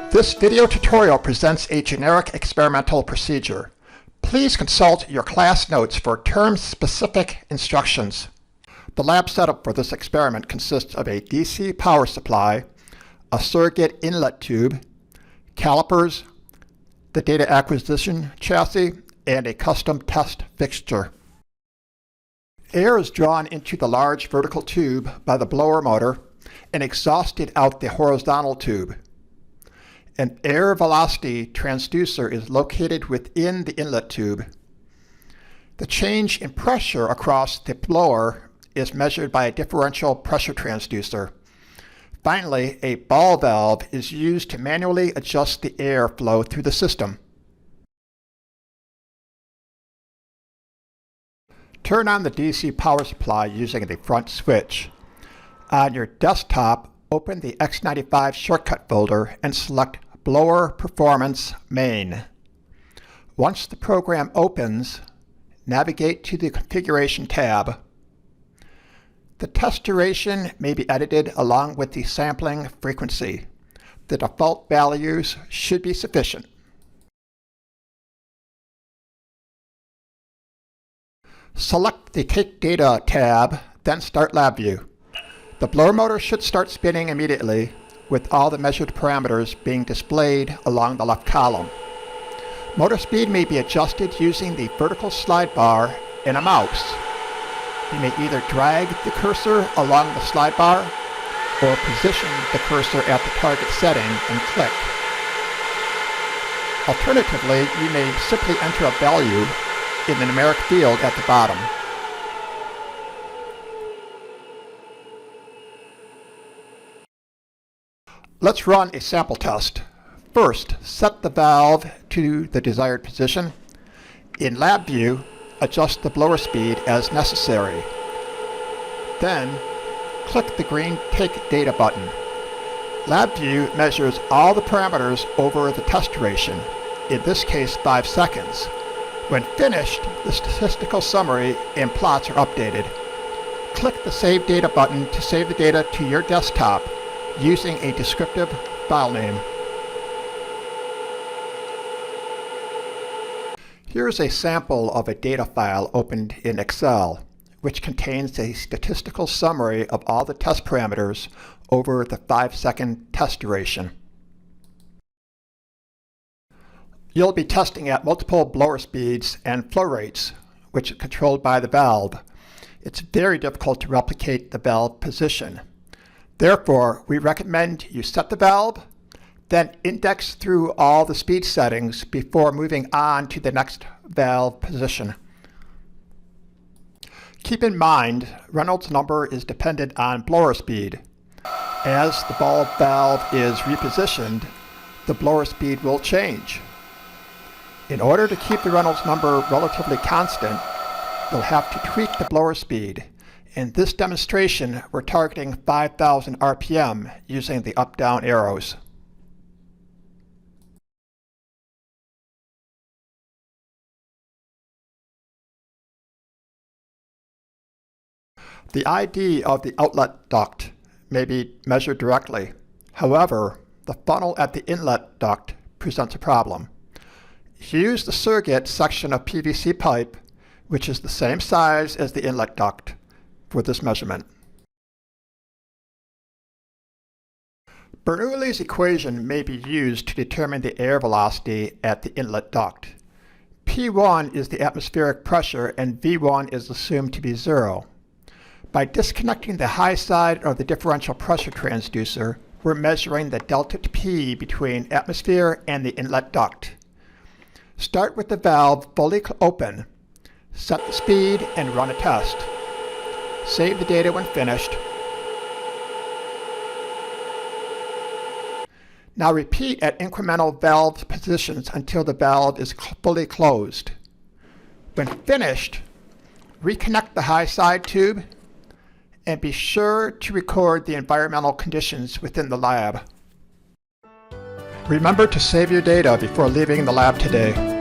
This video tutorial presents a generic experimental procedure. Please consult your class notes for term-specific instructions. The lab setup for this experiment consists of a DC power supply, a surrogate inlet tube, calipers, the data acquisition chassis, and a custom test fixture. Air is drawn into the large vertical tube by the blower motor and exhausted out the horizontal tube. An air velocity transducer is located within the inlet tube. The change in pressure across the blower is measured by a differential pressure transducer. Finally, a ball valve is used to manually adjust the air flow through the system. Turn on the DC power supply using the front switch. On your desktop, open the X95 shortcut folder and select Blower Performance Main. Once the program opens, navigate to the Configuration tab. The test duration may be edited along with the sampling frequency. The default values should be sufficient. Select the Take Data tab, then start LabVIEW. The blower motor should start spinning immediately, with all the measured parameters being displayed along the left column. Motor speed may be adjusted using the vertical slide bar and a mouse. You may either drag the cursor along the slide bar or position the cursor at the target setting and click. Alternatively, you may simply enter a value in the numeric field at the bottom. Let's run a sample test. First, set the valve to the desired position. In LabVIEW, adjust the blower speed as necessary. Then, click the green Take Data button. LabVIEW measures all the parameters over the test duration, in this case 5 seconds. When finished, the statistical summary and plots are updated. Click the Save Data button to save the data to your desktop using a descriptive file name. Here's a sample of a data file opened in Excel, which contains a statistical summary of all the test parameters over the 5-second test duration. You'll be testing at multiple blower speeds and flow rates, which are controlled by the valve. It's very difficult to replicate the valve position. Therefore, we recommend you set the valve, then index through all the speed settings before moving on to the next valve position. Keep in mind, Reynolds number is dependent on blower speed. As the ball valve is repositioned, the blower speed will change. In order to keep the Reynolds number relatively constant, you'll have to tweak the blower speed. In this demonstration, we're targeting 5,000 RPM using the up-down arrows. The ID of the outlet duct may be measured directly. However, the funnel at the inlet duct presents a problem. Use the surrogate section of PVC pipe, which is the same size as the inlet duct, for this measurement. Bernoulli's equation may be used to determine the air velocity at the inlet duct. P1 is the atmospheric pressure and V1 is assumed to be 0. By disconnecting the high side of the differential pressure transducer, we're measuring the delta P between atmosphere and the inlet duct. Start with the valve fully open, set the speed, and run a test. Save the data when finished. Now repeat at incremental valve positions until the valve is fully closed. When finished, reconnect the high side tube and be sure to record the environmental conditions within the lab. Remember to save your data before leaving the lab today.